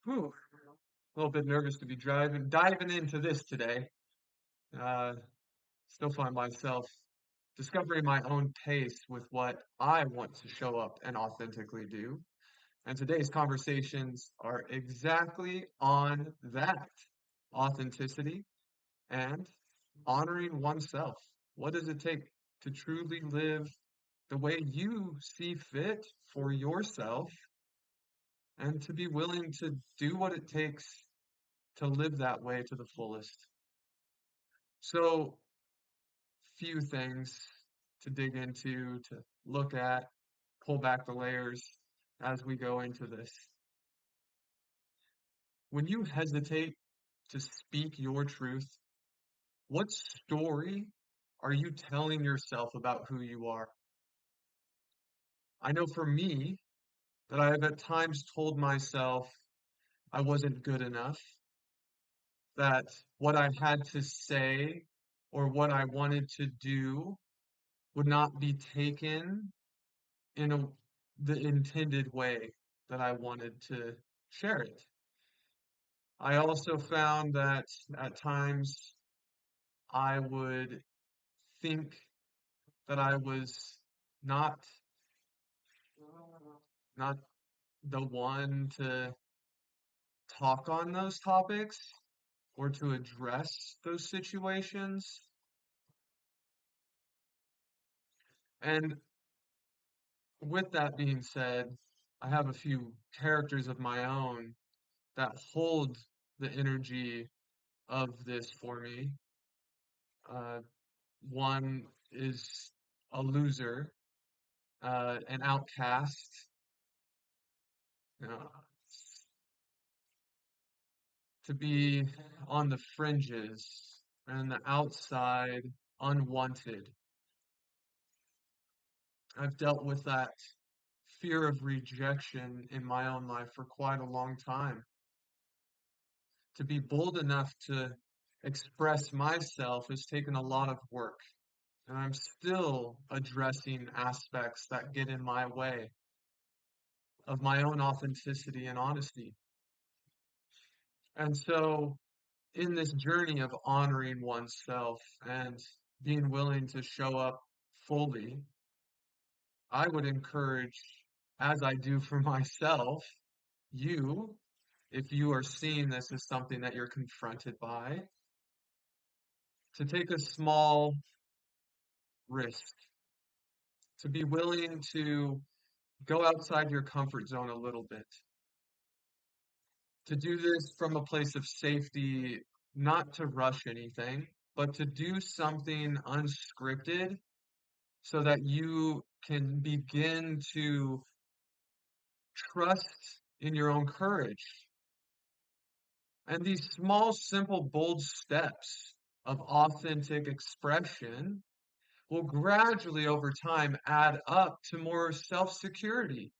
Whew, a little bit nervous to be diving into this today. Uh, Still find myself discovering my own pace with what I want to show up and authentically do. And today's conversations are exactly on that authenticity and honoring oneself. What does it take to truly live the way you see fit for yourself and to be willing to do what it takes to live that way to the fullest? So, few things to dig into, to look at, pull back the layers as we go into this. When you hesitate to speak your truth, what story are you telling yourself about who you are? I know for me that I have at times told myself I wasn't good enough, that what I had to say or what I wanted to do would not be taken in the intended way that I wanted to share it. I also found that at times I would think that I was not not the one to talk on those topics or to address those situations. And with that being said, I have a few characters of my own that hold the energy of this for me. Uh, One is a loser, an outcast, uh, to be on the fringes and the outside, unwanted. I've dealt with that fear of rejection in my own life for quite a long time. To be bold enough to express myself has taken a lot of work, and I'm still addressing aspects that get in my way of my own authenticity and honesty. And so, in this journey of honoring oneself and being willing to show up fully, I would encourage, as I do for myself, you, if you are seeing this as something that you're confronted by, to take a small risk, to be willing to go outside your comfort zone a little bit, to do this from a place of safety, not to rush anything, but to do something unscripted so that you can begin to trust in your own courage. And these small, simple, bold steps of authentic expression will gradually over time add up to more self-security,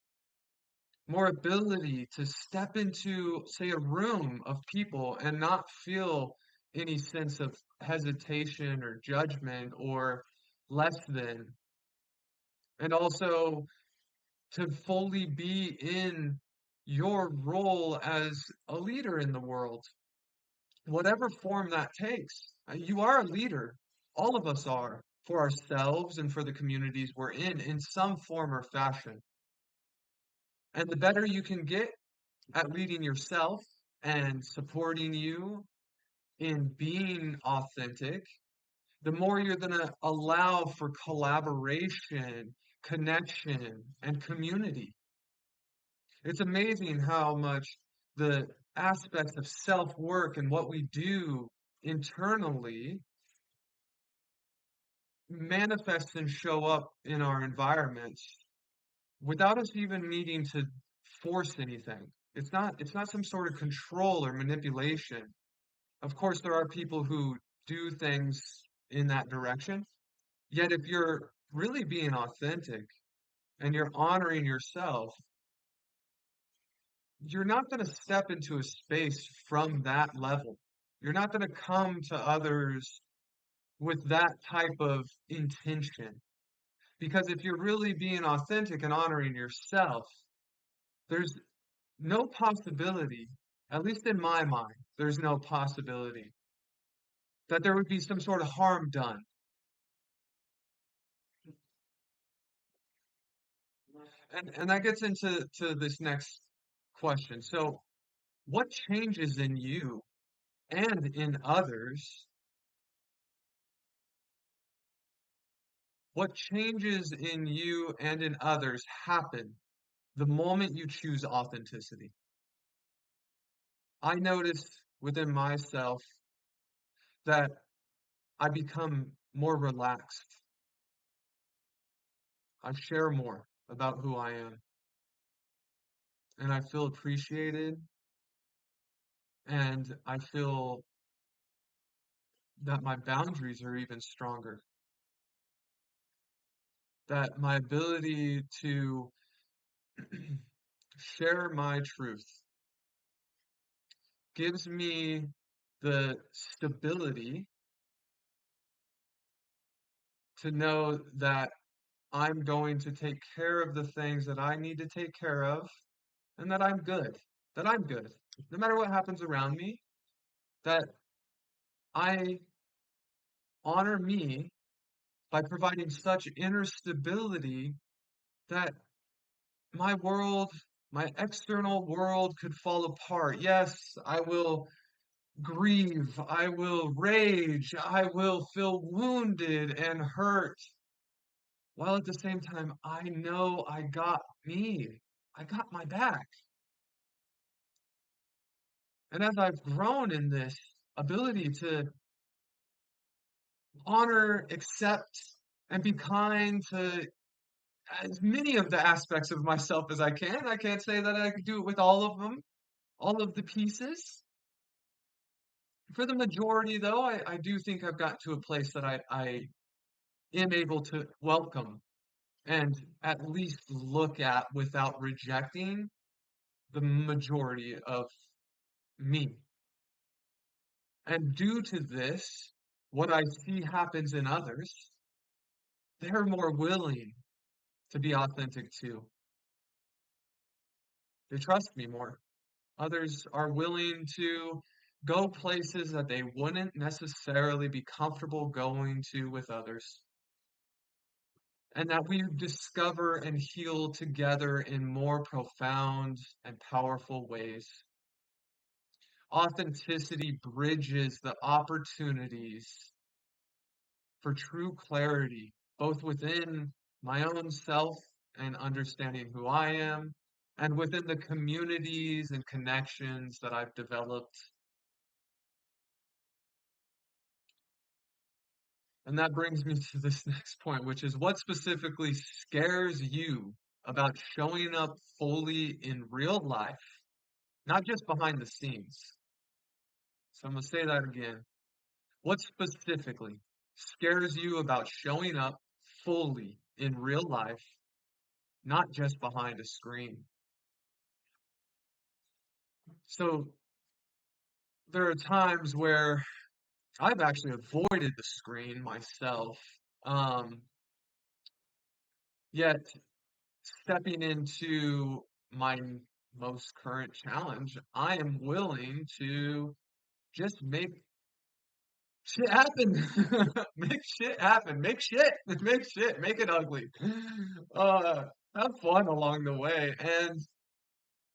more ability to step into, say, a room of people and not feel any sense of hesitation or judgment or less than. And also to fully be in your role as a leader in the world, whatever form that takes. You are a leader. All of us are for ourselves and for the communities we're in some form or fashion. And the better you can get at leading yourself and supporting you in being authentic, the more you're going to allow for collaboration, connection, and community. It's amazing how much the aspects of self-work and what we do internally manifest and show up in our environments without us even needing to force anything. It's not some sort of control or manipulation. Of course, there are people who do things in that direction. Yet if you're really being authentic and you're honoring yourself, you're not going to step into a space from that level. You're not going to come to others with that type of intention. Because if you're really being authentic and honoring yourself, there's no possibility At least in my mind, there's no possibility that there would be some sort of harm done. And that gets into this next question. So, what changes in you and in others? What changes in you and in others happen the moment you choose authenticity? I notice within myself that I become more relaxed. I share more about who I am, and I feel appreciated, and I feel that my boundaries are even stronger, that my ability to share my truth gives me the stability to know that I'm going to take care of the things that I need to take care of and that I'm good, that I'm good. No matter what happens around me, that I honor me by providing such inner stability that my world, my external world could fall apart. Yes, I will grieve, I will rage, I will feel wounded and hurt, while at the same time, I know I got me. I got my back. And as I've grown in this ability to honor, accept, and be kind to as many of the aspects of myself as I can. I can't say that I could do it with all of them, all of the pieces. For the majority, though, I do think I've got to a place that I am able to welcome and at least look at without rejecting the majority of me. And due to this, what I see happens in others, they're more willing to be authentic too. They trust me more. Others are willing to go places that they wouldn't necessarily be comfortable going to with others. And that we discover and heal together in more profound and powerful ways. Authenticity bridges the opportunities for true clarity, both within my own self and understanding who I am, and within the communities and connections that I've developed. And that brings me to this next point, which is what specifically scares you about showing up fully in real life, not just behind the scenes. So I'm going to say that again. What specifically scares you about showing up fully in real life, not just behind a screen? So there are times where I've actually avoided the screen myself. Um, Yet stepping into my most current challenge, I am willing to just make shit happen. Make shit happen. Make shit. Make shit. Make it ugly. Uh, have fun along the way. And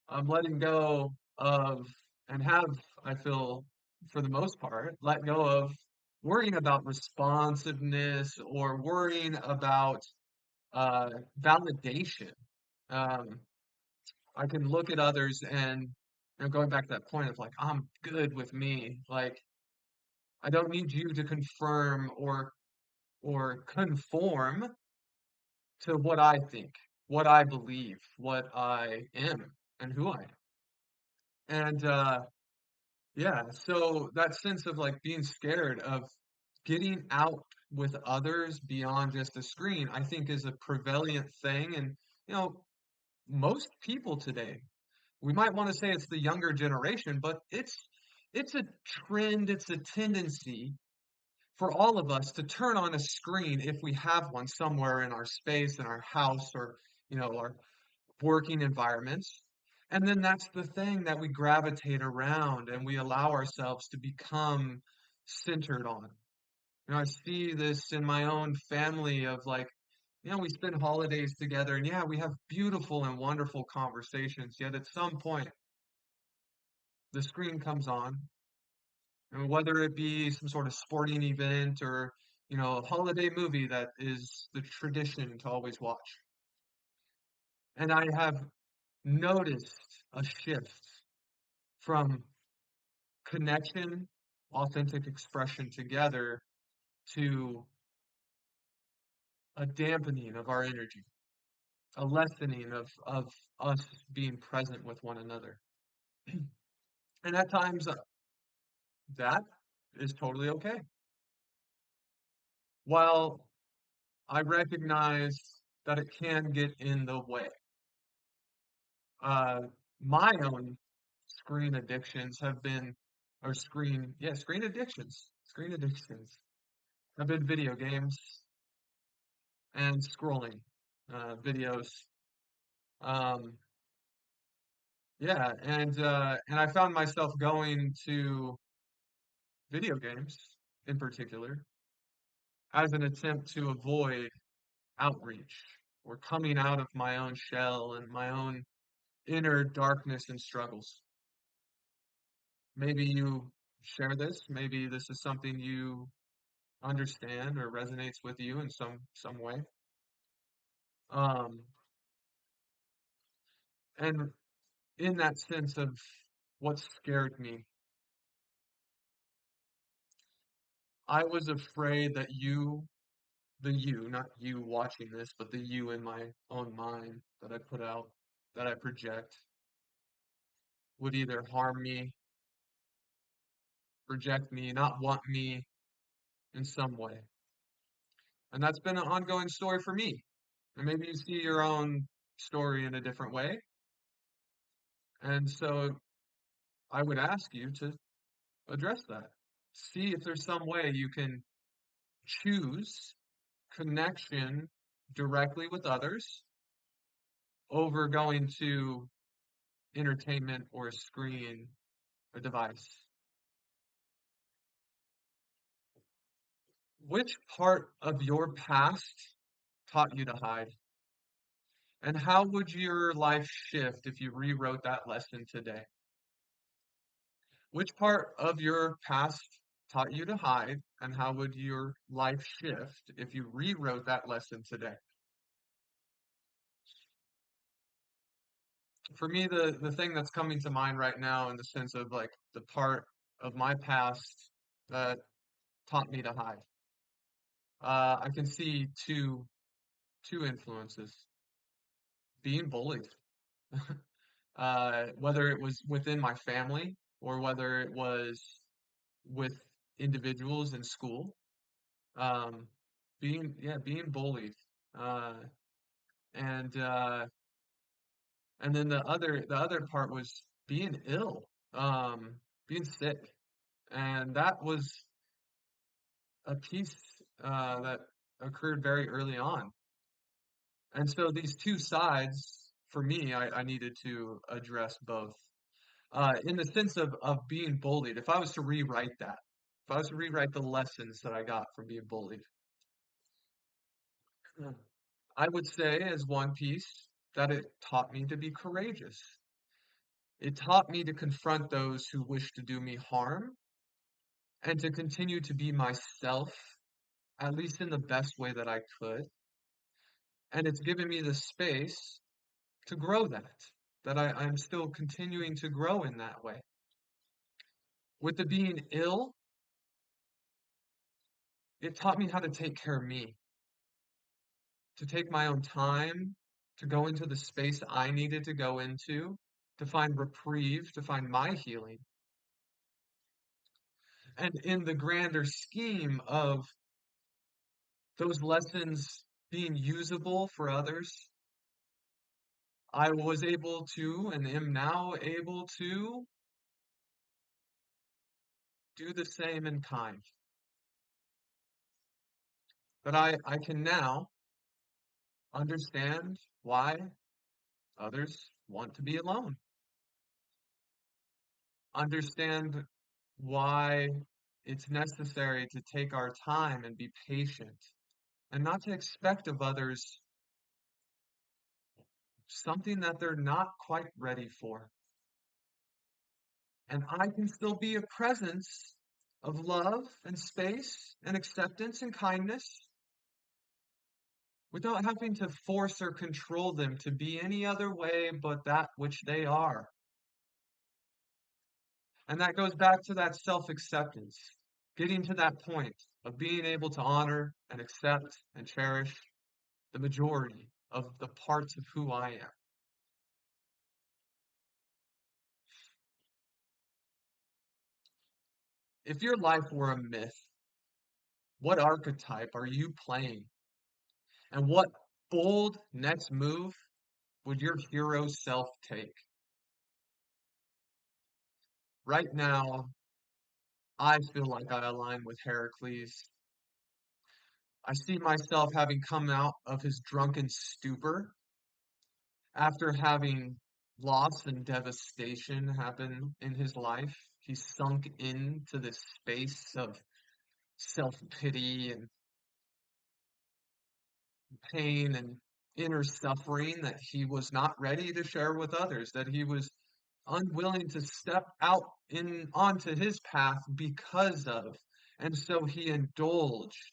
I'm letting go of, and have, I feel, for the most part, let go of worrying about responsiveness or worrying about validation. Um, I can look at others and, going back to that point of like, I'm good with me. Like, I don't need you to confirm or conform to what I think, what I believe, what I am, and who I am. And yeah, so that sense of like being scared of getting out with others beyond just a screen, I think is a prevalent thing. And you know, most people today, we might want to say it's the younger generation, but it's a trend, it's a tendency for all of us to turn on a screen if we have one somewhere in our space, in our house, or our working environments, And then that's the thing that we gravitate around and we allow ourselves to become centered on. You know, I see this in my own family of like, we spend holidays together and yeah, we have beautiful and wonderful conversations. Yet at some point, the screen comes on, and whether it be some sort of sporting event or, a holiday movie that is the tradition to always watch. And I have noticed a shift from connection, authentic expression together to a dampening of our energy, a lessening of us being present with one another. And at times that is totally okay. While I recognize that it can get in the way. Uh, my own screen addictions have been, or screen addictions have been video games and scrolling videos. Um, yeah, and I found myself going to video games in particular as an attempt to avoid outreach or coming out of my own shell and my own inner darkness and struggles. Maybe you share this, maybe this is something you understand or resonates with you in some way. Um, and in that sense of what scared me, I was afraid that not you watching this, but the you in my own mind that I put out, that I project, would either harm me, reject me, not want me in some way. And that's been an ongoing story for me. And maybe you see your own story in a different way. And so I would ask you to address that. See if there's some way you can choose connection directly with others over going to entertainment or a screen, a device. Which part of your past taught you to hide? And how would your life shift if you rewrote that lesson today? Which part of your past taught you to hide, and how would your life shift if you rewrote that lesson today? For me, the thing that's coming to mind right now in the sense of like the part of my past that taught me to hide, I can see two influences: being bullied, whether it was within my family or whether it was with individuals in school. Um, being bullied, uh, and uh, and then the other part was being ill, being sick, and that was a piece that occurred very early on. And so these two sides, for me, I needed to address both. In the sense of being bullied, if I was to rewrite that, if I was to rewrite the lessons that I got from being bullied, I would say as one piece that it taught me to be courageous. It taught me to confront those who wish to do me harm and to continue to be myself, at least in the best way that I could. And it's given me the space to grow that I'm still continuing to grow in that way. With the being ill, it taught me how to take care of me, to take my own time, to go into the space I needed to go into, to find reprieve, to find my healing. And in the grander scheme of those lessons being usable for others, I was able to and am now able to do the same in kind. But I can now understand why others want to be alone. understand why it's necessary to take our time and be patient and not to expect of others something that they're not quite ready for. And I can still be a presence of love and space and acceptance and kindness without having to force or control them to be any other way but that which they are. And that goes back to that self-acceptance, getting to that point of being able to honor and accept and cherish the majority of the parts of who I am. If your life were a myth, what archetype are you playing? And what bold next move would your hero self take? Right now, I feel like I align with Heracles. I see myself having come out of his drunken stupor after having loss and devastation happen in his life. He sunk into this space of self-pity and pain and inner suffering that he was not ready to share with others, that he was unwilling to step out in onto his path because of. And so he indulged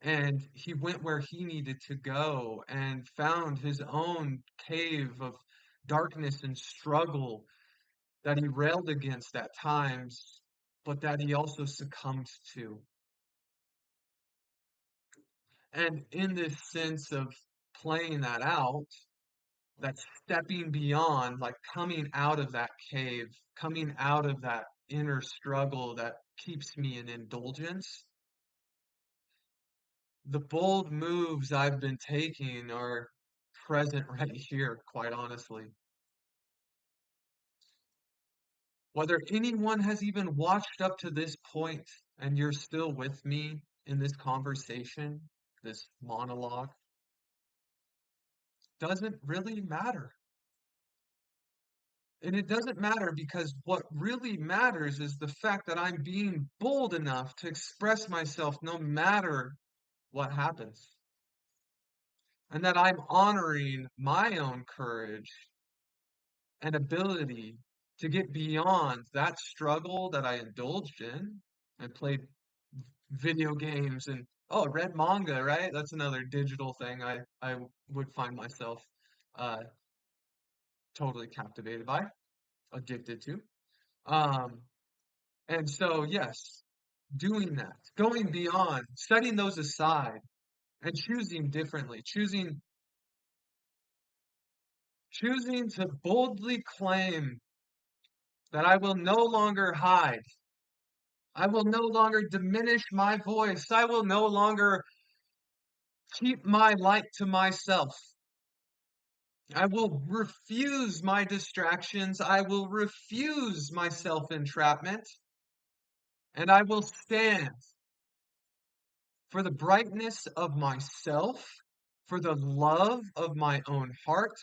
and he went where he needed to go and found his own cave of darkness and struggle that he railed against at times, but that he also succumbed to. And in this sense of playing that out, that stepping beyond, like coming out of that cave, coming out of that inner struggle that keeps me in indulgence, the bold moves I've been taking are present right here, quite honestly. Whether anyone has even watched up to this point and you're still with me in this conversation, this monologue, doesn't really matter. And it doesn't matter because what really matters is the fact that I'm being bold enough to express myself no matter what happens. And that I'm honoring my own courage and ability to get beyond that struggle that I indulged in and played video games and read manga, right? That's another digital thing I would find myself uh totally captivated by, addicted to. Um and so yes, doing that, going beyond, setting those aside and choosing differently, choosing to boldly claim that I will no longer hide. I will no longer diminish my voice. I will no longer keep my light to myself. I will refuse my distractions. I will refuse my self entrapment. And I will stand for the brightness of myself, for the love of my own heart,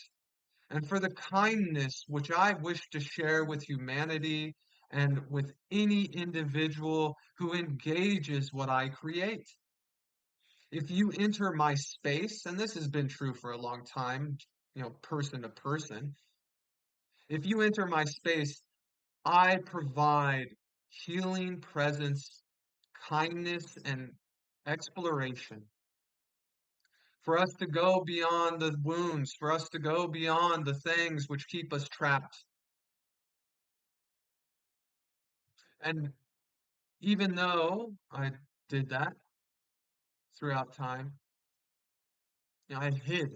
and for the kindness which I wish to share with humanity and with any individual who engages what I create. If you enter my space, and this has been true for a long time, person to person, if you enter my space, I provide healing presence, kindness, and exploration for us to go beyond the wounds, for us to go beyond the things which keep us trapped. And even though I did that throughout time, I hid.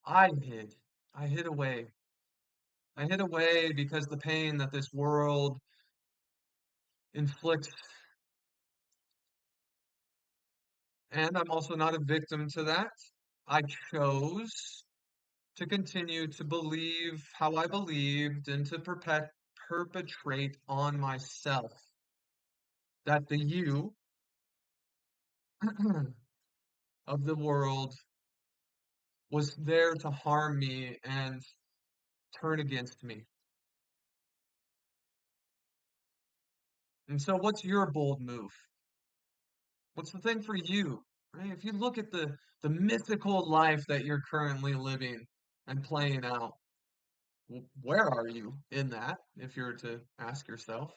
I hid. I hid away. I hid away because the pain that this world inflicts, and I'm also not a victim to that. I chose to continue to believe how I believed and to perpetrate on myself that the you of the world was there to harm me and turn against me. And so what's your bold move? What's the thing for you? Right? If you look at the mythical life that you're currently living and playing out, where are you in that, if you were to ask yourself?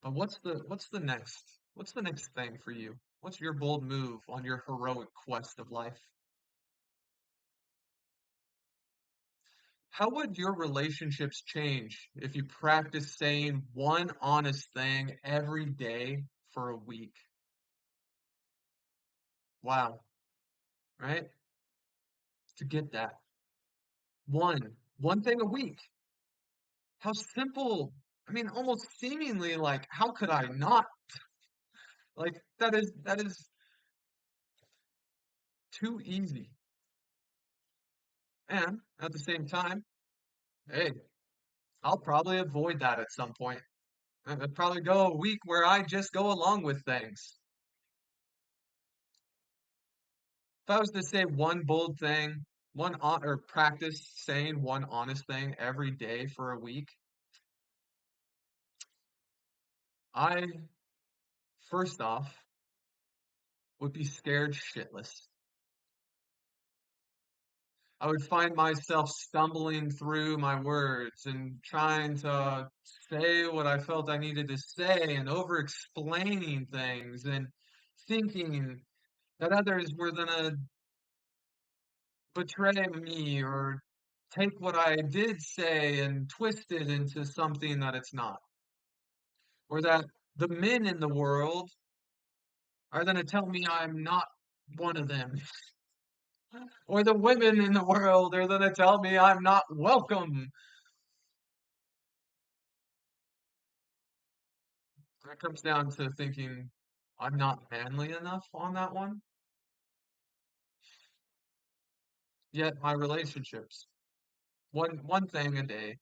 But what's the next thing for you? What's your bold move on your heroic quest of life? How would your relationships change if you practice saying one honest thing every day for a week? Wow, right? To get that. One thing a week. How simple. I mean, almost seemingly like, how could I not? Like, that is too easy. And at the same time, hey, I'll probably avoid that at some point. I'd probably go a week where I just go along with things. If I was to say one bold thing, or practice saying one honest thing every day for a week, I first off would be scared shitless. I would find myself stumbling through my words and trying to say what I felt I needed to say and over explaining things and thinking that others were gonna betray me or take what I did say and twist it into something that it's not. Or that the men in the world are going to tell me I'm not one of them. Or the women in the world are going to tell me I'm not welcome. That comes down to thinking I'm not manly enough on that one. Yet my relationships, one thing a day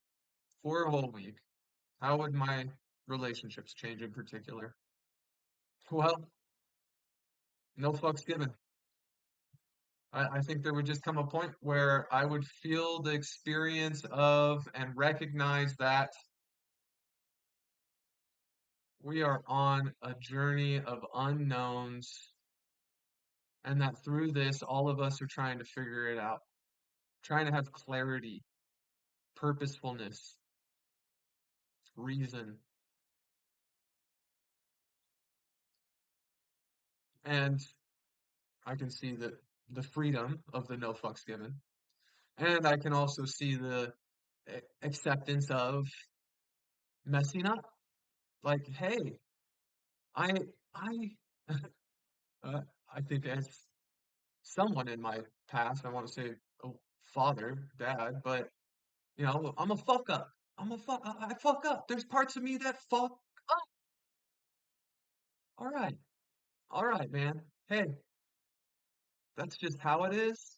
for a whole week, how would my relationships change in particular? Well, no fucks given. I think there would just come a point where I would feel the experience of and recognize that we are on a journey of unknowns, and that through this, all of us are trying to figure it out, trying to have clarity, purposefulness, reason. And I can see the freedom of the no fucks given. And I can also see the acceptance of messing up. Like, hey, I I uh, I think as someone in my past, I want to say father, dad, but I'm a fuck up. I fuck up. There's parts of me that fuck up. All right. All right, man. Hey, that's just how it is.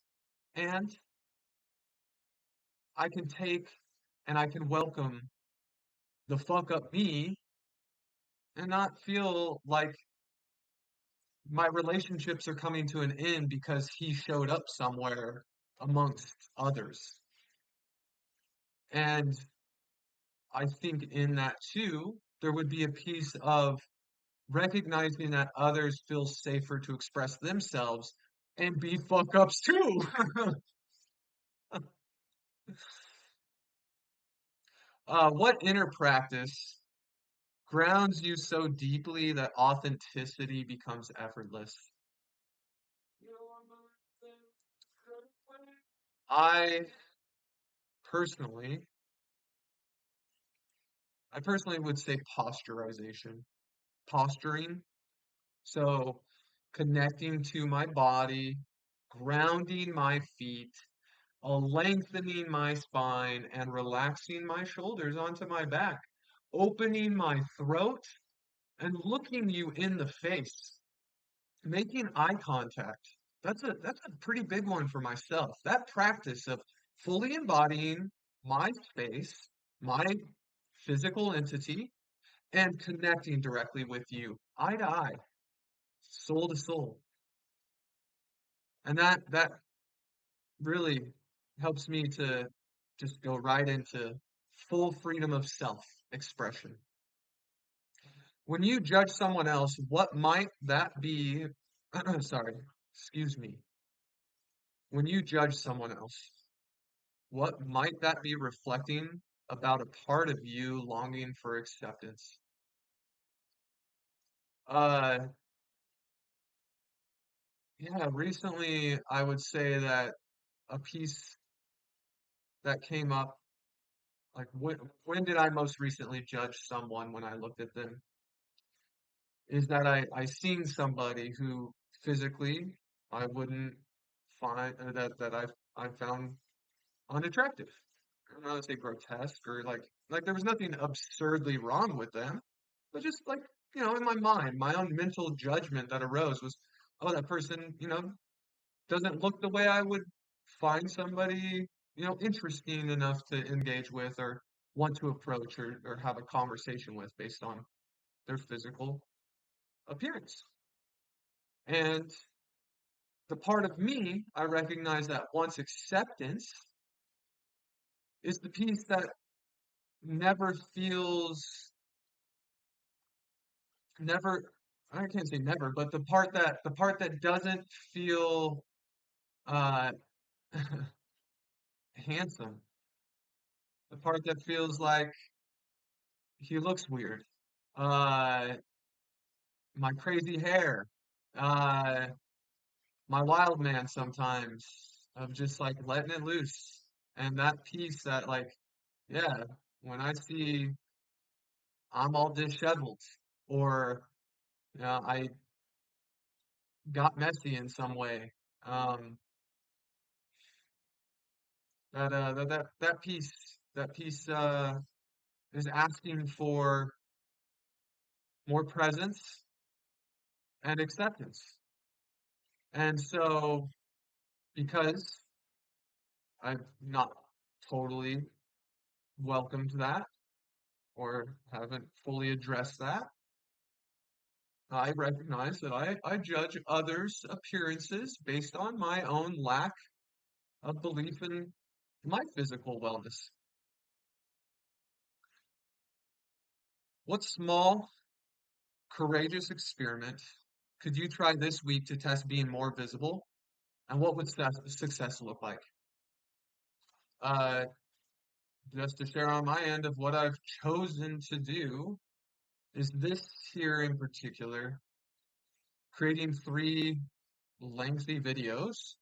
And I can take and I can welcome the fuck up me and not feel like my relationships are coming to an end because he showed up somewhere amongst others. And I think in that too, there would be a piece of recognizing that others feel safer to express themselves and be fuck ups too. What inner practice grounds you so deeply that authenticity becomes effortless? I personally, I personally would say posturization, posturing. So connecting to my body, grounding my feet, lengthening my spine and relaxing my shoulders onto my back, opening my throat and looking you in the face, making eye contact. That's a pretty big one for myself. That practice of fully embodying my space, my physical entity, and connecting directly with you, eye to eye, soul to soul. And that really helps me to just go right into full freedom of self expression. When you judge someone else, what might that be? Sorry, excuse me. When you judge someone else, what might that be reflecting about a part of you longing for acceptance? Uh, yeah, recently I would say that a piece that came up, like when did I most recently judge someone when I looked at them, is that I seen somebody who physically I wouldn't find that I found unattractive. I don't want to say grotesque or like there was nothing absurdly wrong with them, but just like in my mind, my own mental judgment that arose was, oh, that person, doesn't look the way I would find somebody, interesting enough to engage with or want to approach or have a conversation with based on their physical appearance. And the part of me, I recognize that once acceptance is the piece that never feels, never, I can't say never, but the part that doesn't feel uh handsome, the part that feels like he looks weird, uh my crazy hair, uh my wild man sometimes of just like letting it loose. And that piece that like, yeah, when I see I'm all disheveled or I got messy in some way. Um, that piece is asking for more presence and acceptance. And so, because I've not totally welcomed that or haven't fully addressed that, I recognize that I judge others' appearances based on my own lack of belief in my physical wellness. What small, courageous experiment could you try this week to test being more visible? And what would success look like? Uh, just to share on my end of what I've chosen to do is this here in particular, creating 3 lengthy videos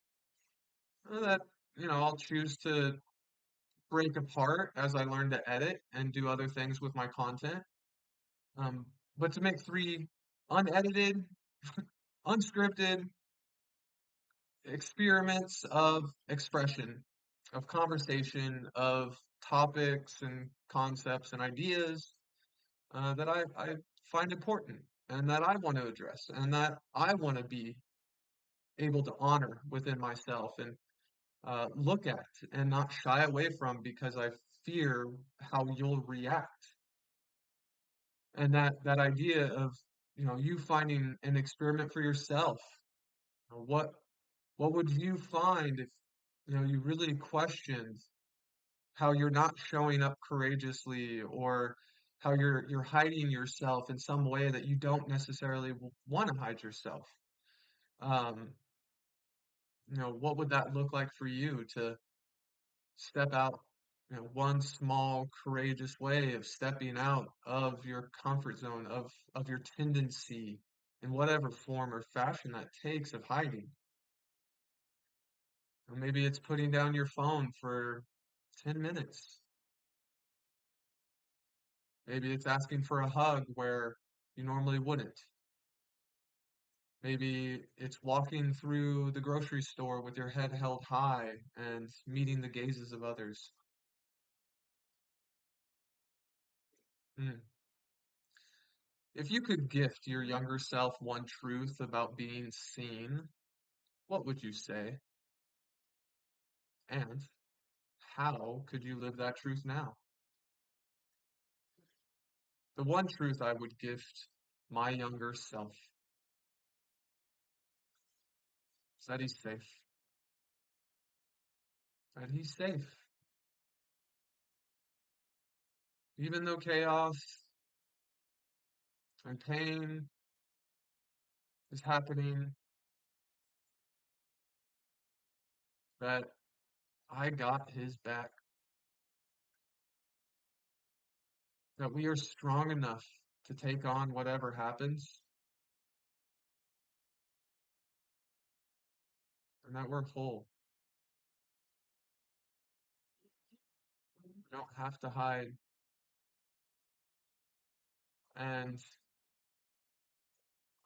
that, I'll choose to break apart as I learn to edit and do other things with my content. Um, but to make 3 unedited, unscripted experiments of expression, of conversation, of topics and concepts and ideas that I find important and that I want to address and that I want to be able to honor within myself and look at and not shy away from because I fear how you'll react. And that idea of you finding an experiment for yourself. What would you find if you really questioned how you're not showing up courageously or how you're hiding yourself in some way that you don't necessarily want to hide yourself? Um, what would that look like for you to step out, one small courageous way of stepping out of your comfort zone, of your tendency in whatever form or fashion that takes of hiding? Or maybe it's putting down your phone for 10 minutes. Maybe it's asking for a hug where you normally wouldn't. Maybe it's walking through the grocery store with your head held high and meeting the gazes of others. Hmm. If you could gift your younger self one truth about being seen, what would you say? And how could you live that truth now? The one truth I would gift my younger self is that he's safe. That he's safe. Even though chaos and pain is happening, that I got his back, that we are strong enough to take on whatever happens, and that we're whole. We don't have to hide. And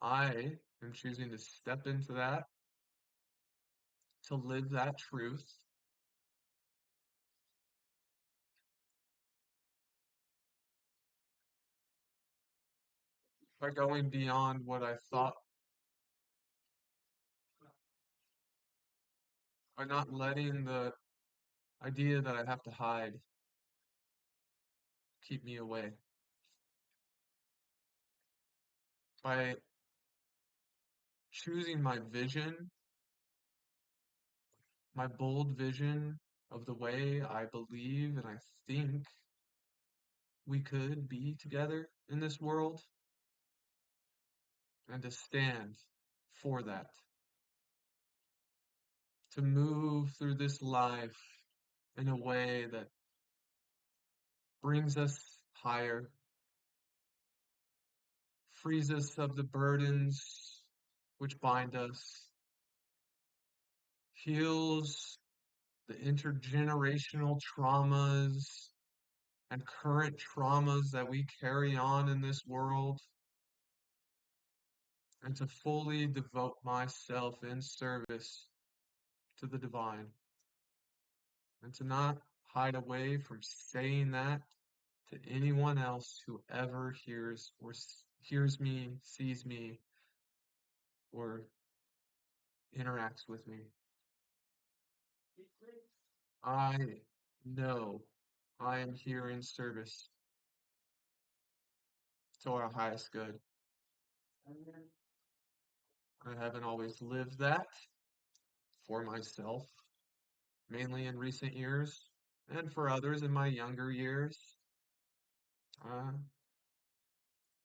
I am choosing to step into that, to live that truth, by going beyond what I thought, by not letting the idea that I have to hide keep me away, by choosing my vision, my bold vision of the way I believe and I think we could be together in this world, and to stand for that, to move through this life in a way that brings us higher, frees us of the burdens which bind us, heals the intergenerational traumas and current traumas that we carry on in this world, and to fully devote myself in service to the divine, and to not hide away from saying that to anyone else who ever hears me, sees me, or interacts with me. I know I am here in service to our highest good. I haven't always lived that for myself, mainly in recent years, and for others in my younger years. Uh,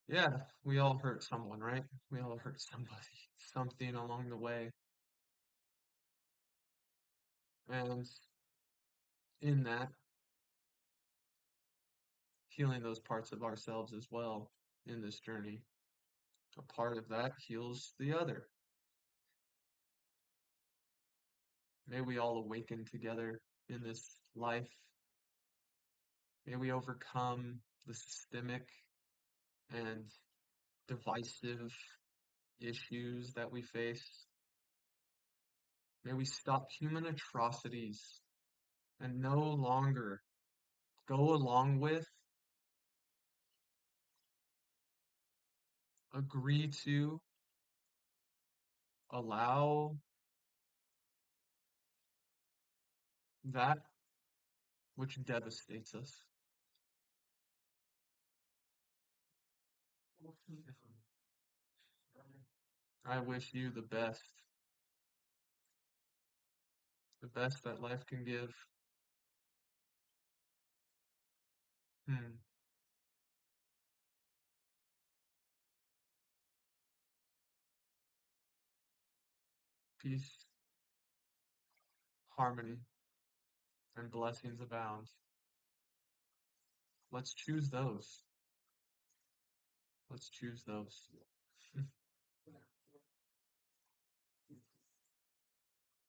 yeah, we all hurt someone, right? We all hurt somebody, something along the way. And in that, healing those parts of ourselves as well in this journey. A part of that heals the other. May we all awaken together in this life. May we overcome the systemic and divisive issues that we face. May we stop human atrocities and no longer go along with, agree to, allow that which devastates us. I wish you the best that life can give. Hmm. Peace, harmony, and blessings abound. Let's choose those. Let's choose those.